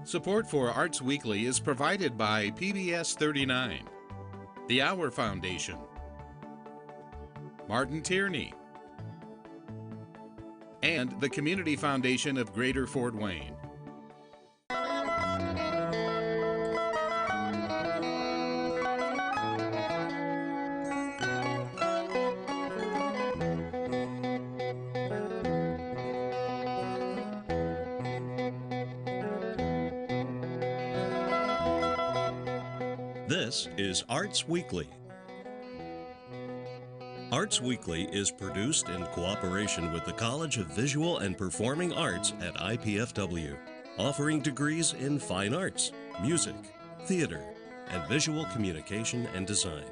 Support for Arts Weekly is provided by PBS 39, the Our Foundation, Martin Tierney, and the Community Foundation of Greater Fort Wayne. This is Arts Weekly. Arts Weekly is produced in cooperation with the College of Visual and Performing Arts at IPFW, offering degrees in fine arts, music, theater, and visual communication and design.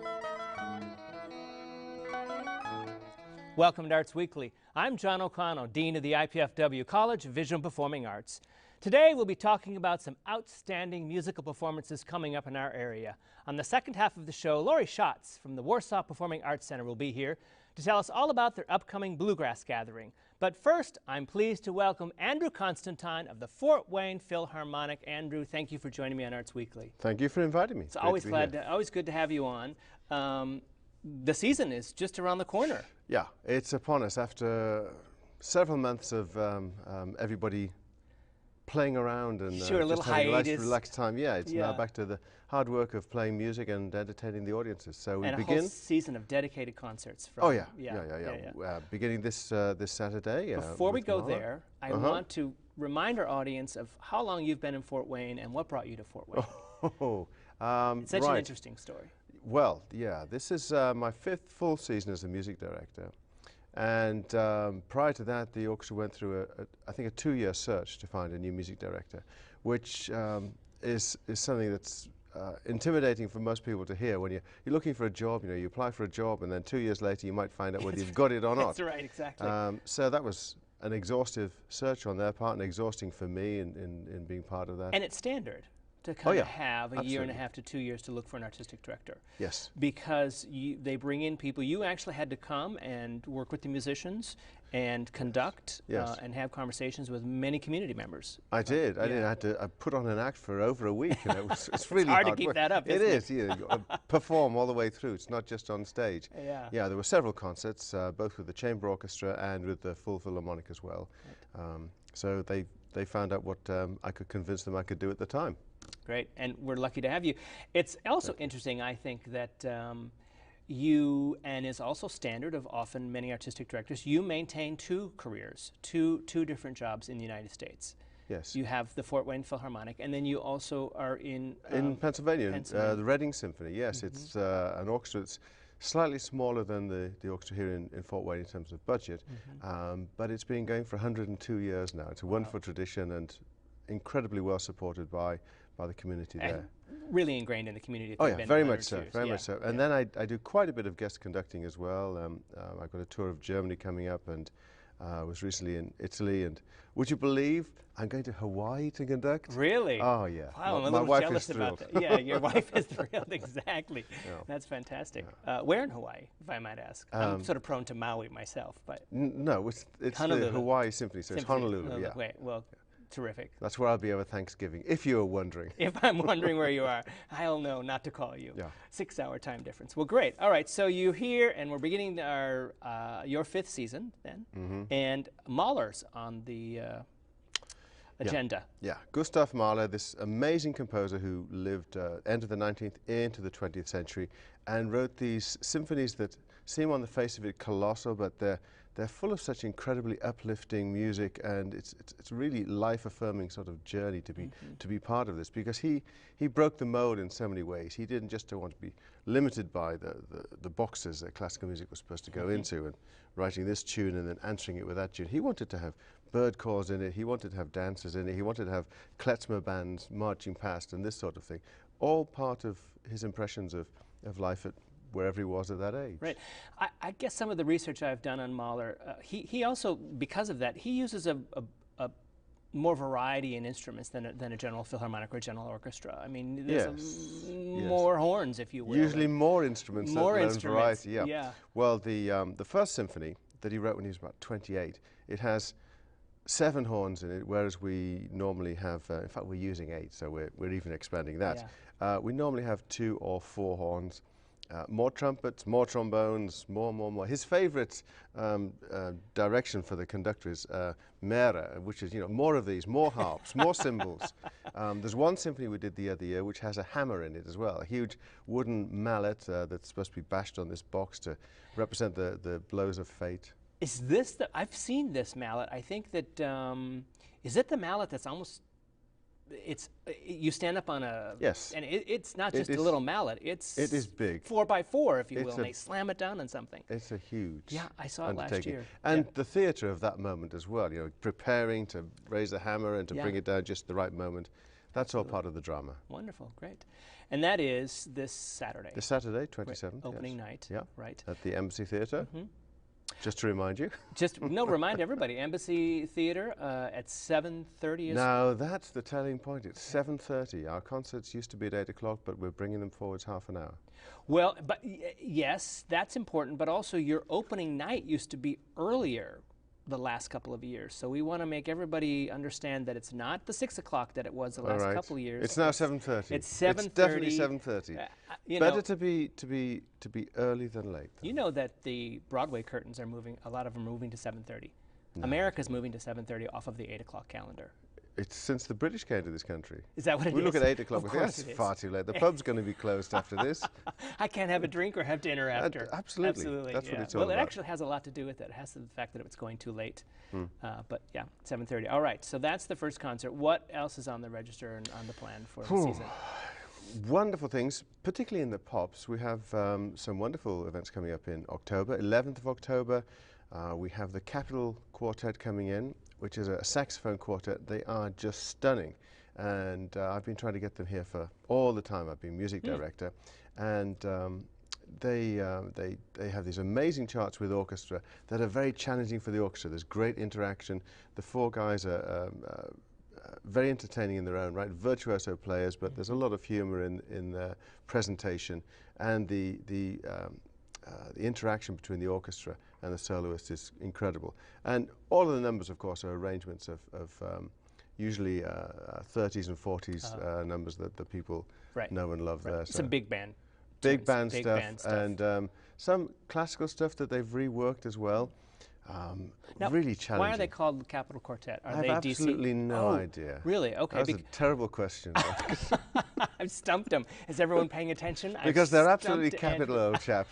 Welcome to Arts Weekly. I'm John O'Connell, Dean of the IPFW College of Visual and Performing Arts. Today we'll be talking about some outstanding musical performances coming up in our area. On the second half of the show, Laurie Schotz from the Warsaw Performing Arts Center will be here to tell us all about their upcoming Bluegrass Gathering. But first, I'm pleased to welcome Andrew Constantine of the Fort Wayne Philharmonic. Andrew, thank you for joining me on Arts Weekly. Thank you for inviting me. It's always good to have you on. The season is just around the corner. Yeah, it's upon us after several months of everybody playing around and sure, a little just having hiatus. a nice relaxed time. Yeah, it's now back to the hard work of playing music and entertaining the audiences. So we begin. A whole season of dedicated concerts. From, beginning this Saturday. Before we go there, I want to remind our audience of how long you've been in Fort Wayne and what brought you to Fort Wayne. It's such an interesting story. Well, yeah, this is my fifth full season as a music director. And prior to that, the orchestra went through, I think, a 2-year search to find a new music director, which is something that's intimidating for most people to hear. When you're looking for a job, you apply for a job, and then 2 years later, you might find out whether you've got it or not. That's right, exactly. So that was an exhaustive search on their part, and exhausting for me in being part of that. And it's standard to kind of have a absolutely. year and a half to 2 years to look for an artistic director. Yes. Because they bring in people. You actually had to come and work with the musicians and conduct and have conversations with many community members. I did. I had to put on an act for over a week. And it's really hard hard to keep work. that up, It is. it? You perform all the way through. It's not just on stage. Yeah. Yeah, there were several concerts, both with the chamber orchestra and with the full philharmonic as well. Right. So they found out what I could convince them I could do at the time. Great, and we're lucky to have you. It's also interesting, I think, that you, and is also standard of often many artistic directors, you maintain two careers, two different jobs in the United States. Yes. You have the Fort Wayne Philharmonic, and then you also are in Pennsylvania, the Reading Symphony. Yes, it's an orchestra that's slightly smaller than the orchestra here in Fort Wayne in terms of budget, but it's been going for 102 years now. It's a wonderful tradition and incredibly well supported by the community there. Really ingrained in the community. Oh yeah, very much so, very much so. And then I do quite a bit of guest conducting as well. I've got a tour of Germany coming up, and I was recently in Italy, and would you believe I'm going to Hawaii to conduct? Really? Oh yeah. Wow, I'm a little jealous about that. Yeah, your wife is thrilled, exactly. Yeah. That's fantastic. Where in Hawaii, if I might ask? I'm sort of prone to Maui myself, but... No, it's the Hawaii Symphony, so it's Honolulu, yeah. Wait, well, terrific. That's where I'll be over Thanksgiving, if you were wondering. If I'm wondering where you are, I'll know not to call you. Yeah. 6-hour time difference. Well, great. All right, so you're here, and we're beginning our your fifth season then, and Mahler's on the agenda. Yeah, Gustav Mahler, this amazing composer who lived end of the 19th into the 20th century, and wrote these symphonies that seem on the face of it colossal, but they're full of such incredibly uplifting music, and it's really life-affirming sort of journey to be part of this, because he broke the mold in so many ways. He didn't just want to be limited by the boxes that classical music was supposed to go into, and writing this tune and then answering it with that tune. He wanted to have bird calls in it, he wanted to have dancers in it, he wanted to have klezmer bands marching past and this sort of thing. All part of his impressions of life at wherever he was at that age. Right. I guess some of the research I've done on Mahler, he also, because of that, he uses a more variety in instruments than a general philharmonic or general orchestra. I mean, there's more horns, if you will. Usually more instruments than variety. Yeah. Well, the first symphony that he wrote when he was about 28, it has 7 horns in it, whereas we normally have, in fact, we're using 8, so we're even expanding that. Yeah. We normally have 2 or 4 horns, more trumpets, more trombones, more. His favorite direction for the conductor is mera, which is, more of these, more harps, more cymbals. There's one symphony we did the other year which has a hammer in it as well, a huge wooden mallet that's supposed to be bashed on this box to represent the blows of fate. Is this I've seen this mallet. I think that, is it the mallet that's almost, you stand up on a, yes, and it's not just a little mallet, it is big, 4x4 if you will, and they slam it down on something. It's a huge, yeah, I saw it last year. And the theatre of that moment as well, preparing to raise the hammer and to bring it down just the right moment. That's all part of the drama. Wonderful, great. And that is this Saturday. This Saturday, 27th. Right. Opening night. Yeah. Right. At the Embassy Theatre. Just to remind you. Remind everybody. Embassy Theatre at 7:30. Now that's the telling point. It's 7:30. Our concerts used to be at 8 o'clock, but we're bringing them forwards half an hour. Well, but yes, that's important. But also, your opening night used to be earlier the last couple of years. So we want to make everybody understand that it's not the 6 o'clock that it was the last couple of years. It's now 7:30. It's 7:30. It's definitely 7:30. Better to be early than late. You know that the Broadway curtains are moving. A lot of them are moving to 7:30. No. America's moving to 7:30 off of the 8 o'clock calendar. It's since the British came to this country. Is that what it is? We look at 8 o'clock. Of course that's far too late. The pub's going to be closed after this. I can't have a drink or have dinner after. Absolutely. That's what it's all about. Well, it actually has a lot to do with it. It has to do with the fact that it's going too late. But yeah, 7:30. All right. So that's the first concert. What else is on the register and on the plan for the season? Wonderful things, particularly in the pops. We have some wonderful events coming up in October. 11th of October, we have the Capitol Quartet coming in, which is a saxophone quartet. They are just stunning, and I've been trying to get them here for all the time. I've been music director, and they have these amazing charts with orchestra that are very challenging for the orchestra. There's great interaction. The 4 guys are very entertaining in their own right, virtuoso players, but there's a lot of humor in their presentation, and the interaction between the orchestra and the soloist is incredible. And all of the numbers, of course, are arrangements of usually 30s and 40s numbers that the people know and love there. So some big band. Big band stuff, and some classical stuff that they've reworked as well. Now, really challenging. Why are they called the Capitol Quartet? Are they DC? I have absolutely no idea. Really? Okay. That's a terrible question. I've stumped them. Is everyone paying attention? Because they're absolutely capital, old chap.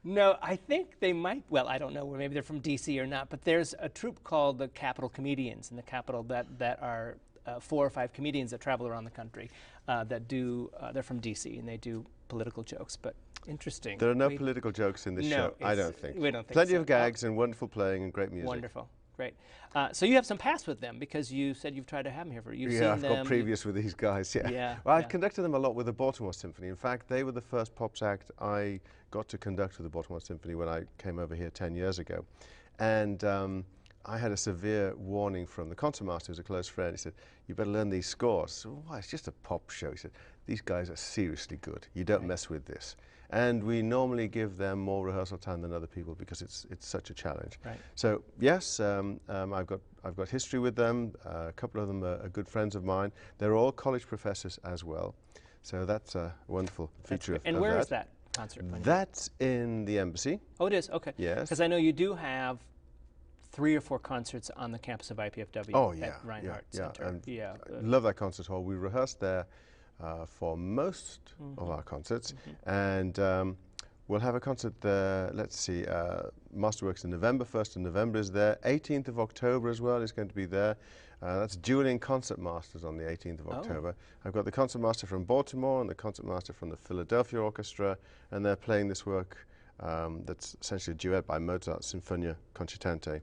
No, I think they might. Well, I don't know. Maybe they're from DC or not. But there's a troupe called the Capitol Comedians in the Capitol that are 4 or 5 comedians that travel around the country that do. They're from DC and they do political jokes. But interesting. There are no political jokes in this show, I don't think. We don't think Plenty so. of gags and wonderful playing and great music. Wonderful. Great. So you have some past with them because you said you've tried to have them here for. You've seen I've them. got previous with these guys, Well, I've conducted them a lot with the Baltimore Symphony. In fact, they were the first pops act I got to conduct with the Baltimore Symphony when I came over here 10 years ago. And I had a severe warning from the concertmaster, who's a close friend. He said, "You better learn these scores." So, why? It's just a pop show. He said, "These guys are seriously good. You don't mess with this." And we normally give them more rehearsal time than other people because it's such a challenge. Right. So yes, I've got history with them. A couple of them are good friends of mine. They're all college professors as well. So that's a wonderful feature of that. And where is that concert? That's in the Embassy. Oh, it is? Okay. Yes. Because I know you do have 3 or 4 concerts on the campus of IPFW at Reinhardt Center. Love that concert hall. We rehearsed there for most of our concerts, and we'll have a concert there. Let's see, Masterworks in November. 1st of November is there. 18th of October as well is going to be there. That's dueling concertmasters on the 18th of October. I've got the concertmaster from Baltimore and the concertmaster from the Philadelphia Orchestra, and they're playing this work that's essentially a duet by Mozart, Sinfonia Concitante.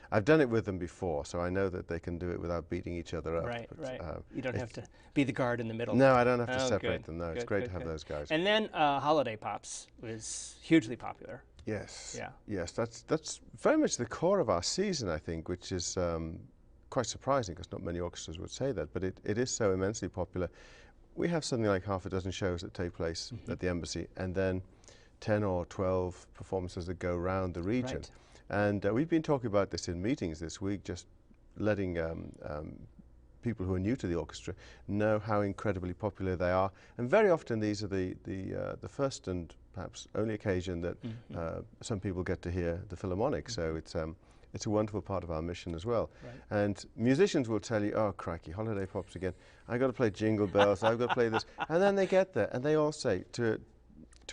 I've done it with them before, so I know that they can do it without beating each other up. Right, right. You don't have to be the guard in the middle. No, I don't have to separate them. No, it's great to have those guys. And then Holiday Pops was hugely popular. Yes. Yeah. Yes, that's very much the core of our season, I think, which is quite surprising because not many orchestras would say that, but it is so immensely popular. We have something like half a dozen shows that take place at the Embassy, and then 10 or 12 performances that go around the region. Right. And we've been talking about this in meetings this week, just letting people who are new to the orchestra know how incredibly popular they are. And very often these are the first and perhaps only occasion that some people get to hear the Philharmonic. So it's a wonderful part of our mission as well. Right. And musicians will tell you, oh crikey, holiday pops again. I've got to play Jingle Bells, I've got to play this. And then they get there and they all say to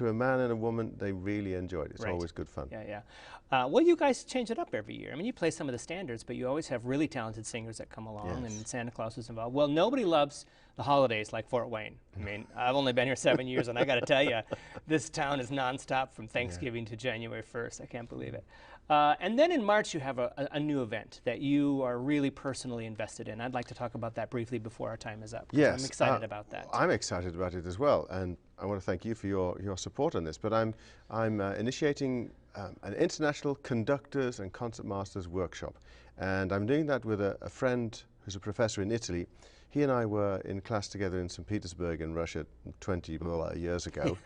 a man and a woman, they really enjoyed it. It's always good fun. Yeah. Well, you guys change it up every year. I mean, you play some of the standards, but you always have really talented singers that come along, and Santa Claus is involved. Well, nobody loves the holidays like Fort Wayne. I mean, I've only been here 7 years, and I got to tell you, this town is nonstop from Thanksgiving to January 1st. I can't believe it. And then in March, you have a new event that you are really personally invested in. I'd like to talk about that briefly before our time is up. Yes. I'm excited about that. I'm excited about it as well, and I want to thank you for your support on this. But I'm initiating an international conductors and concertmasters workshop, and I'm doing that with a friend who's a professor in Italy. He and I were in class together in St. Petersburg in Russia 20 years ago,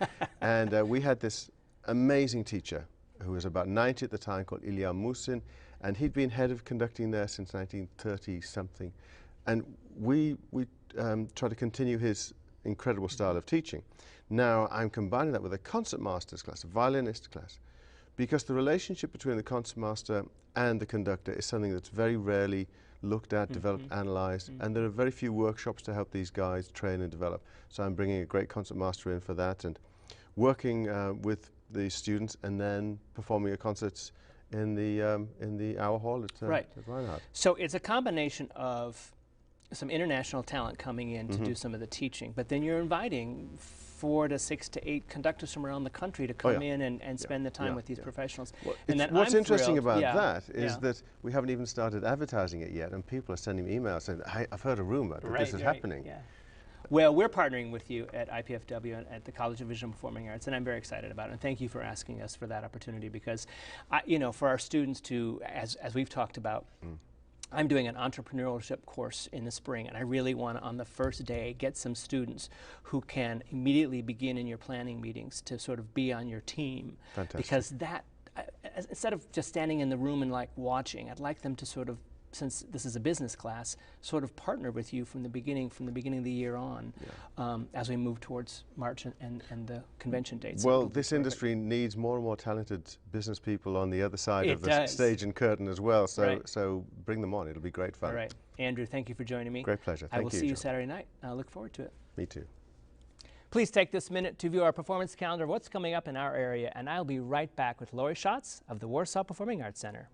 and we had this amazing teacher who was about 90 at the time, called Ilya Musin, and he'd been head of conducting there since 1930-something. And we try to continue his incredible style of teaching. Now I'm combining that with a concertmasters class, a violinist class, because the relationship between the concertmaster and the conductor is something that's very rarely looked at, developed, analyzed, and there are very few workshops to help these guys train and develop. So I'm bringing a great concertmaster in for that and working with the students and then performing at concerts in the Hour Hall at Reinhardt. So it's a combination of some international talent coming in to do some of the teaching, but then you're inviting 4 to 6 to 8 conductors from around the country to come in and spend the time with these professionals. Well, and then what's interesting about that is that we haven't even started advertising it yet, and people are sending me emails saying, hey, I've heard a rumor that this is happening. Yeah. Well, we're partnering with you at IPFW and at the College of Visual and Performing Arts, and I'm very excited about it. And thank you for asking us for that opportunity, because, for our students to, as we've talked about, I'm doing an entrepreneurship course in the spring, and I really want to, on the first day, get some students who can immediately begin in your planning meetings to sort of be on your team. Fantastic. Because that, instead of just standing in the room and like watching, I'd like them to sort of, since this is a business class, sort of partner with you from the beginning of the year on, as we move towards March and the convention dates. Well, this industry needs more and more talented business people on the other side of the stage and curtain as well, so bring them on. It'll be great fun. All right. Andrew, thank you for joining me. Great pleasure. Thank you. I will see you Saturday night. I look forward to it. Me too. Please take this minute to view our performance calendar of what's coming up in our area, and I'll be right back with Laurie Schotz of the Warsaw Performing Arts Center.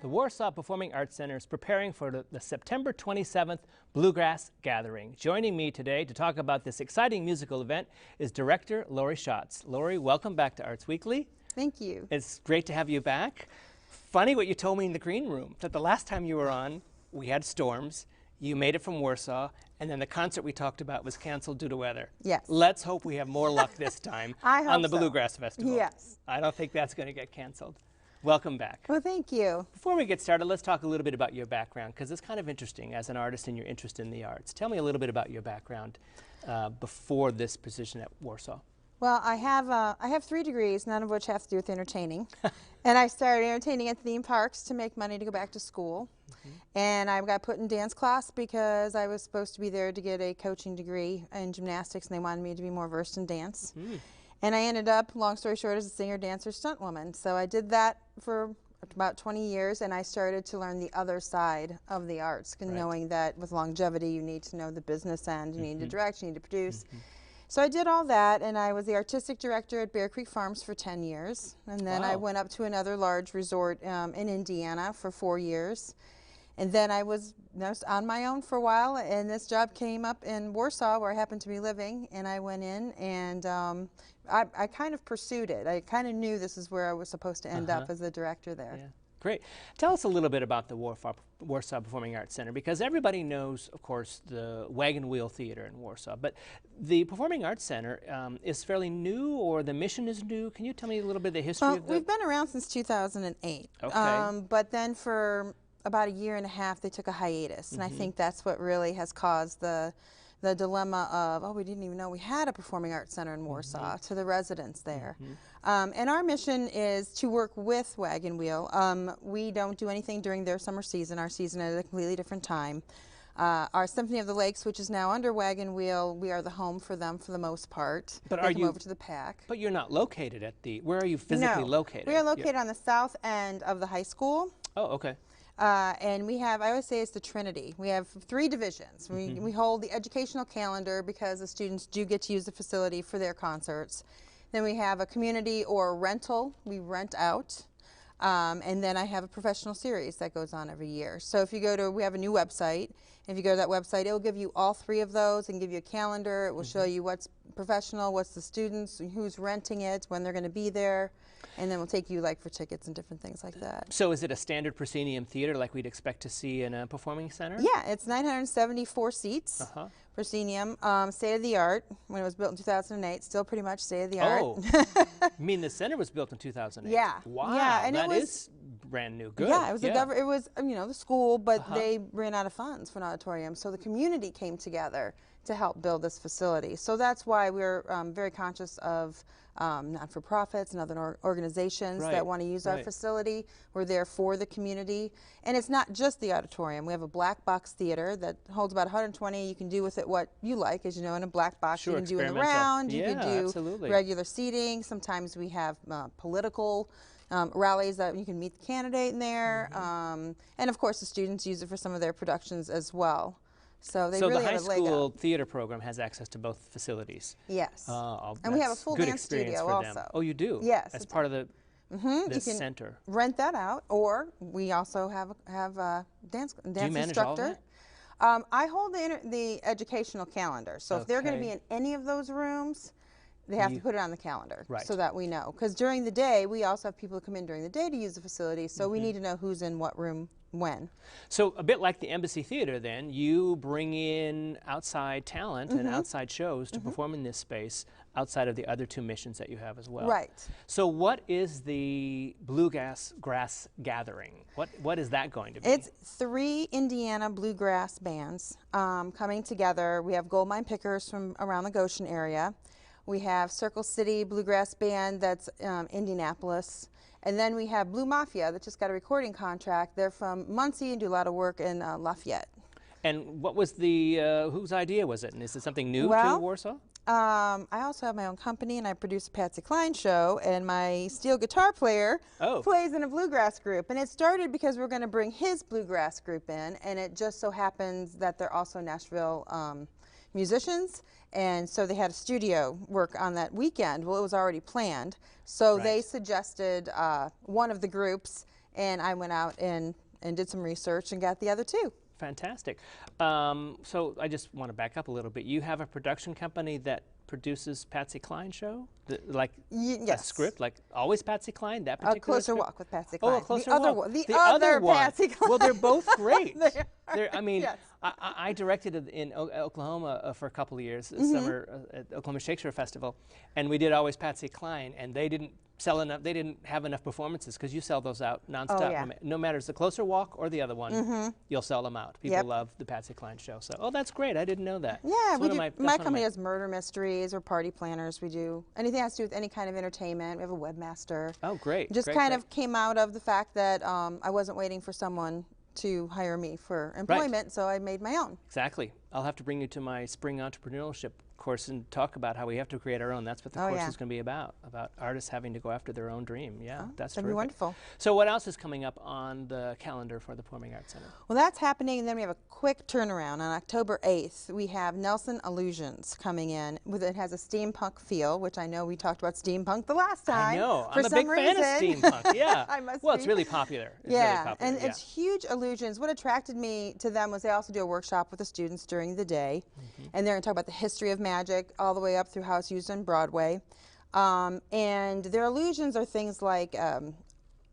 Warsaw Performing Arts Center is preparing for the September 27th Bluegrass Gathering. Joining me today to talk about this exciting musical event is director Laurie Schotz. Laurie, welcome back to Arts Weekly. Thank you. It's great to have you back. Funny what you told me in the green room, that the last time you were on, we had storms, you made it from Warsaw, and then the concert we talked about was canceled due to weather. Yes. Let's hope we have more luck this time on the Bluegrass Festival. Yes. I don't think that's going to get canceled. Welcome back. Well, thank you. Before we get started, let's talk a little bit about your background, because it's kind of interesting as an artist and your interest in the arts. Tell me a little bit about your background before this position at Warsaw. Well, I have 3 degrees, none of which have to do with entertaining. And I started entertaining at theme parks to make money to go back to school. And I got put in dance class because I was supposed to be there to get a coaching degree in gymnastics, and they wanted me to be more versed in dance. And I ended up, long story short, as a singer, dancer, stunt woman. So I did that for about 20 years, and I started to learn the other side of the arts, knowing that with longevity you need to know the business end, you need to direct, you need to produce. So I did all that, and I was the artistic director at Bear Creek Farms for 10 years. And then I went up to another large resort in Indiana for 4 years. And then I was on my own for a while, and this job came up in Warsaw, where I happened to be living, and I went in, and I kind of pursued it. I kind of knew this is where I was supposed to end up as the director there. Yeah. Great. Tell us a little bit about the Warsaw Performing Arts Center, because everybody knows, of course, the Wagon Wheel Theater in Warsaw, but the Performing Arts Center is fairly new, or the mission is new. Can you tell me a little bit of the history of we've been around since 2008. Okay. But then for about a year and a half, they took a hiatus, and I think that's what really has caused the dilemma of, oh, we didn't even know we had a performing arts center in Warsaw, to the residents there. And our mission is to work with Wagon Wheel. We don't do anything during their summer season. Our season is at a completely different time. Our Symphony of the Lakes, which is now under Wagon Wheel, we are the home for them for the most part. But they are come you over to the PAC. But you're not located at the, where are you physically located? We are located on the south end of the high school. Oh, okay. And we have, I always say it's the Trinity. We have 3 divisions. We hold the educational calendar, because the students do get to use the facility for their concerts. Then we have a community or rental. We rent out. And then I have a professional series that goes on every year. So if you go to, we have a new website. If you go to that website, it will give you all 3 of those and give you a calendar. It will show you what's professional, what's the students, who's renting it, when they're going to be there. And then we'll take you like for tickets and different things like that. So is it a standard proscenium theater like we'd expect to see in a performing center? Yeah, it's 974 seats. Proscenium, state of the art. When it was built in 2008, still pretty much state of the art. Oh, you mean the center was built in 2008? Yeah. Wow, yeah, and that it was, is brand new. Good. Yeah, it was it was the school, but they ran out of funds for an auditorium, so the community came together to help build this facility. So that's why we're very conscious of not-for-profits and other organizations that want to use our facility. We're there for the community. And it's not just the auditorium. We have a black box theater that holds about 120. You can do with it what you like. As you know, in a black box, you can do in the round. You can do regular seating. Sometimes we have political rallies that you can meet the candidate in there. And of course, the students use it for some of their productions as well. So they really have a leg up. the high school theater program has access to both facilities. Yes. And we have a full dance studio also. Oh, you do? Yes. As part of the this you can center. Rent that out, or we also have a dance Do you manage instructor. all that? I hold the educational calendar. So if they're going to be in any of those rooms, they have to put it on the calendar so that we know. Because during the day, we also have people who come in during the day to use the facility, so we need to know who's in what room when. So a bit like the Embassy Theater then, you bring in outside talent and outside shows to perform in this space outside of the other 2 missions that you have as well. Right. So what is the Bluegrass Gathering? What is that going to be? It's 3 Indiana bluegrass bands coming together. We have gold mine pickers from around the Goshen area. We have Circle City Bluegrass Band that's Indianapolis. And then we have Blue Mafia that just got a recording contract. They're from Muncie and do a lot of work in Lafayette. And what was the, whose idea was it? And is it something new to Warsaw? I also have my own company, and I produce a Patsy Cline show, and my steel guitar player plays in a bluegrass group. And it started because we're going to bring his bluegrass group in, and it just so happens that they're also Nashville musicians, and so they had a studio work on that weekend. Well, it was already planned, so they suggested one of the groups, and I went out and did some research and got the other 2. Fantastic. So I just want to back up a little bit. You have a production company that produces Patsy Cline show? Like a script, like always Patsy Cline, that particular A Closer script? Walk with Patsy Cline. Oh, A Closer Walk. The other one. Patsy Cline. Well, they're both great. I mean, I directed it in Oklahoma for a couple of years, summer at Oklahoma Shakespeare Festival, and we did always Patsy Cline, and they didn't sell enough. They didn't have enough performances because you sell those out nonstop. No matter it's the Closer Walk or the other one, you'll sell them out. People love the Patsy Cline show. So, that's great. I didn't know that. Yeah, we do. My company does murder mysteries or party planners. We do anything that has to do with any kind of entertainment. We have a webmaster. Oh, great. Just kind of came out of the fact that I wasn't waiting for someone to hire me for employment, so I made my own. Exactly. I'll have to bring you to my spring entrepreneurship course, and talk about how we have to create our own. That's what the course yeah. is going to be about artists having to go after their own dream. Yeah, that's That'd be terrific. wonderful. So what else is coming up on the calendar for the Performing Arts Center? Well, that's happening, and then we have a quick turnaround. On October 8th, we have Nelson Illusions coming in. It has a steampunk feel, which I know we talked about steampunk the last time. I know. For I'm a some big fan of steampunk. Yeah. I must well, be. it's really popular. It's yeah, really popular. and it's huge illusions. What attracted me to them was they also do a workshop with the students during the day, and they're going to talk about the history of magic all the way up through how it's used on Broadway. And their illusions are things like a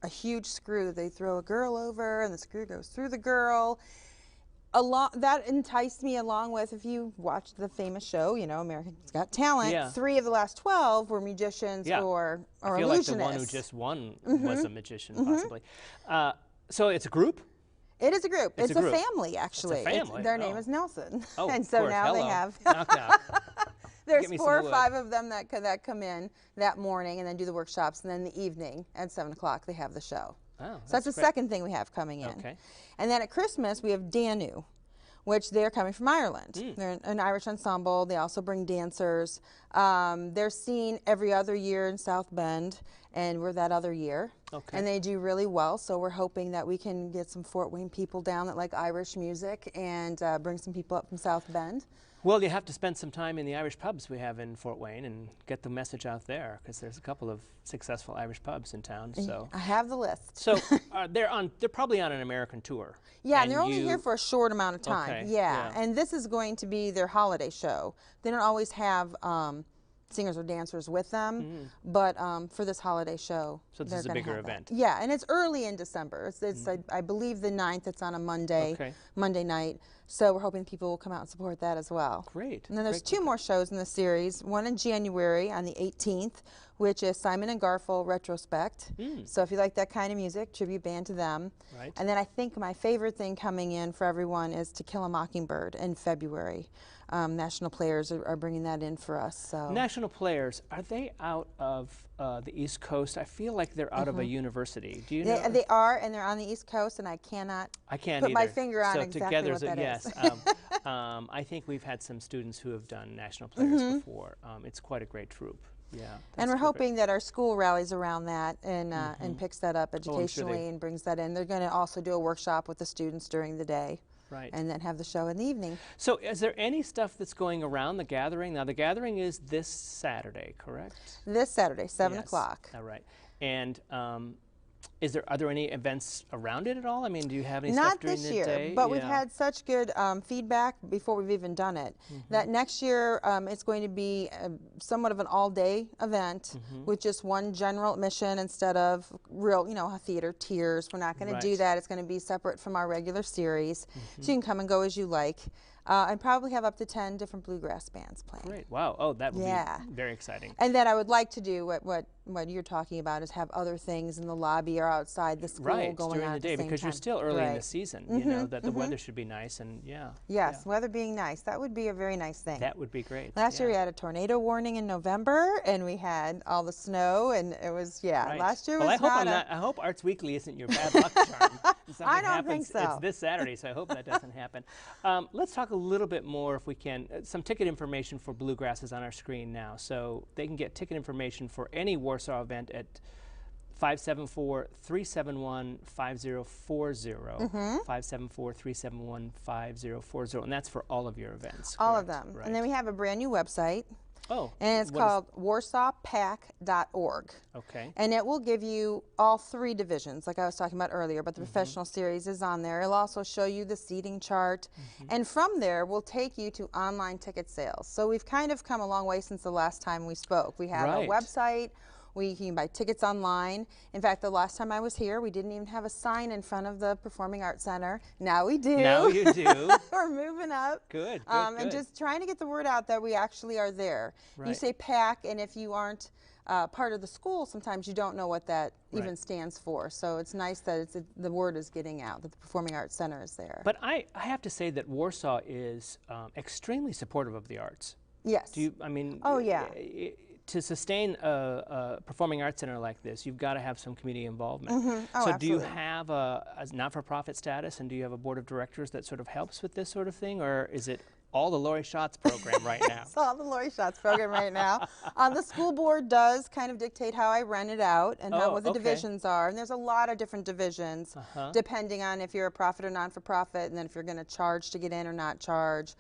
huge screw that they throw a girl over, and the screw goes through the girl. That enticed me, along with, if you watched the famous show, you know, America's Got Talent, 3 of the last 12 were magicians or illusionists. I feel like the one who just won was a magician, possibly. So it's a group? It is a group. It's a group. family, actually. It's a family. Their name is Nelson. Oh, and so course. now Hello. they have. Knock, knock. There's Get me 4 or some 5 of them that come in that morning and then do the workshops, and then in the evening at 7 o'clock they have the show. Oh, so that's the great. second thing we have coming in. Okay. And then at Christmas we have Danu, which they're coming from Ireland. They're an Irish ensemble. They also bring dancers. They're seen every other year in South Bend, and we're that other year. Okay. And they do really well, so we're hoping that we can get some Fort Wayne people down that like Irish music and bring some people up from South Bend. Well, you have to spend some time in the Irish pubs we have in Fort Wayne and get the message out there, because there's a couple of successful Irish pubs in town. So I have the list. So they're probably on an American tour. Yeah, and they're only here for a short amount of time. Okay, yeah, and this is going to be their holiday show. They don't always have singers or dancers with them, but for this holiday show, so this is a bigger event. Yeah, and it's early in December. It's I believe the 9th. It's on a Monday, Monday night. So we're hoping people will come out and support that as well. Great. And then there's 2 more shows in the series. One in January on the 18th, which is Simon and Garfunkel Retrospect. So if you like that kind of music, tribute band to them. Right. And then I think my favorite thing coming in for everyone is To Kill a Mockingbird in February. National Players are bringing that in for us. So National Players, are they out of the East Coast? I feel like they're out of a university. Do you know? They are, and they're on the East Coast, and I can't put my finger on exactly together, what that yes. is. I think we've had some students who have done National Players before. It's quite a great troupe. Yeah. And we're hoping that our school rallies around that and picks that up educationally and brings that in. They're going to also do a workshop with the students during the day. Right. And then have the show in the evening. So is there any stuff that's going around the gathering? Now the gathering is this Saturday, correct? This Saturday, 7 o'clock. All right. And are there any events around it at all? I mean, do you have any Not stuff during this the year, day? but we've had such good feedback before we've even done it that next year it's going to be somewhat of an all-day event with just one general admission instead of real, theater tiers. We're not going to do that. It's going to be separate from our regular series, so you can come and go as you like. And probably have up to 10 different bluegrass bands playing. Great. Wow. Oh, that would be very exciting. And then I would like to do what you're talking about is have other things in the lobby or outside the school going on during the day, because you're still early in the season. You know that the weather should be nice, and Yes, weather being nice. That would be a very nice thing. That would be great. Last year we had a tornado warning in November, and we had all the snow, and it was last year was I hope Arts Weekly isn't your bad luck charm. I don't think so. It's this Saturday, so I hope that doesn't happen. Let's talk a little bit more, if we can. Some ticket information for Bluegrass is on our screen now, so they can get ticket information for any Warsaw event at 574-371-5040, 574-371-5040, and that's for all of your events. All correct? of them. Right. And then we have a brand new website. Oh. And it's called warsawpac.org. Okay. And it will give you all 3 divisions, like I was talking about earlier, but the professional series is on there. It'll also show you the seating chart. And from there, we'll take you to online ticket sales. So we've kind of come a long way since the last time we spoke. We have a website. You can buy tickets online. In fact, the last time I was here, we didn't even have a sign in front of the Performing Arts Center. Now we do. Now you do. We're moving up. Good, And just trying to get the word out that we actually are there. Right. You say PAC, and if you aren't part of the school, sometimes you don't know what that even stands for. So it's nice that the word is getting out, that the Performing Arts Center is there. But I have to say that Warsaw is extremely supportive of the arts. Yes. Oh, yeah. To sustain a performing arts center like this, you've got to have some community involvement. Oh, so absolutely. do you have a not-for-profit status, and do you have a board of directors that sort of helps with this sort of thing, or is it all the Laurie Schotz program right now. It's all the Laurie Schotz program right now. The school board does kind of dictate how I rent it out and what the divisions are. And there's a lot of different divisions depending on if you're a profit or non-for-profit, and then if you're going to charge to get in or not charge.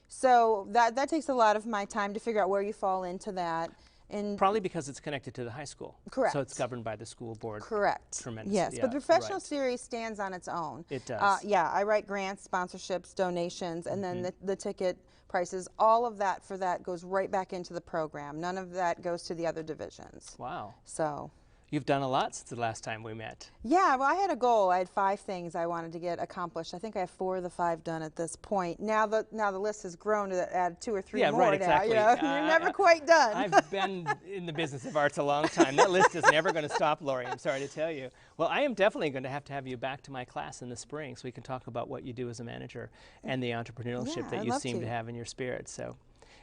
So that takes a lot of my time to figure out where you fall into that. And probably because it's connected to the high school. Correct. So it's governed by the school board. Correct. Tremendous. Yes, but the professional series stands on its own. It does. Yeah, I write grants, sponsorships, donations, and then the ticket prices, all of that for that goes right back into the program. None of that goes to the other divisions. Wow. So. You've done a lot since the last time we met. Yeah, well, I had a goal. I had 5 things I wanted to get accomplished. I think I have 4 of the 5 done at this point. Now the list has grown to add 2 or 3 more right, exactly. now. You know? You're never quite done. I've been in the business of arts a long time. That list is never going to stop, Laurie. I'm sorry to tell you. Well, I am definitely going to have you back to my class in the spring so we can talk about what you do as a manager and the entrepreneurship that you seem to have in your spirit. So.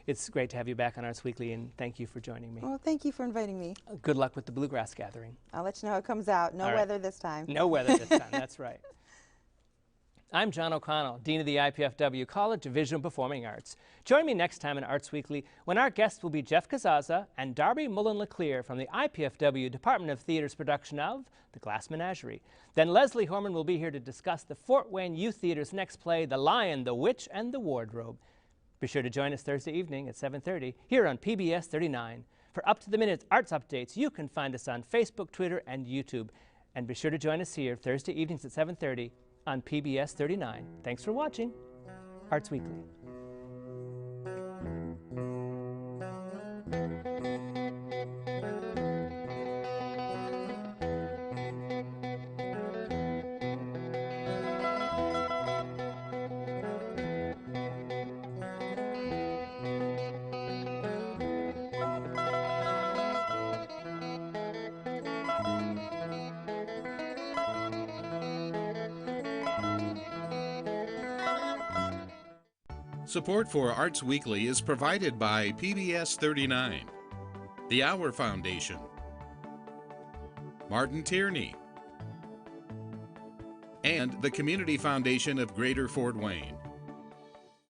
It's great to have you back on Arts Weekly, and thank you for joining me. Well, thank you for inviting me. Good luck with the Bluegrass Gathering. I'll let you know how it comes out. No weather this time. No weather this time, that's right. I'm John O'Connell, Dean of the IPFW College of Visual and Performing Arts. Join me next time in Arts Weekly when our guests will be Jeff Kazaza and Darby Mullen-LeClaire from the IPFW Department of Theater's production of The Glass Menagerie. Then Leslie Horman will be here to discuss the Fort Wayne Youth Theater's next play, The Lion, the Witch, and the Wardrobe. Be sure to join us Thursday evening at 7:30 here on PBS 39. For up-to-the-minute arts updates, you can find us on Facebook, Twitter, and YouTube. And be sure to join us here Thursday evenings at 7:30 on PBS 39. Thanks for watching Arts Weekly. Support for Arts Weekly is provided by PBS 39, the Hour Foundation, Martin Tierney, and the Community Foundation of Greater Fort Wayne.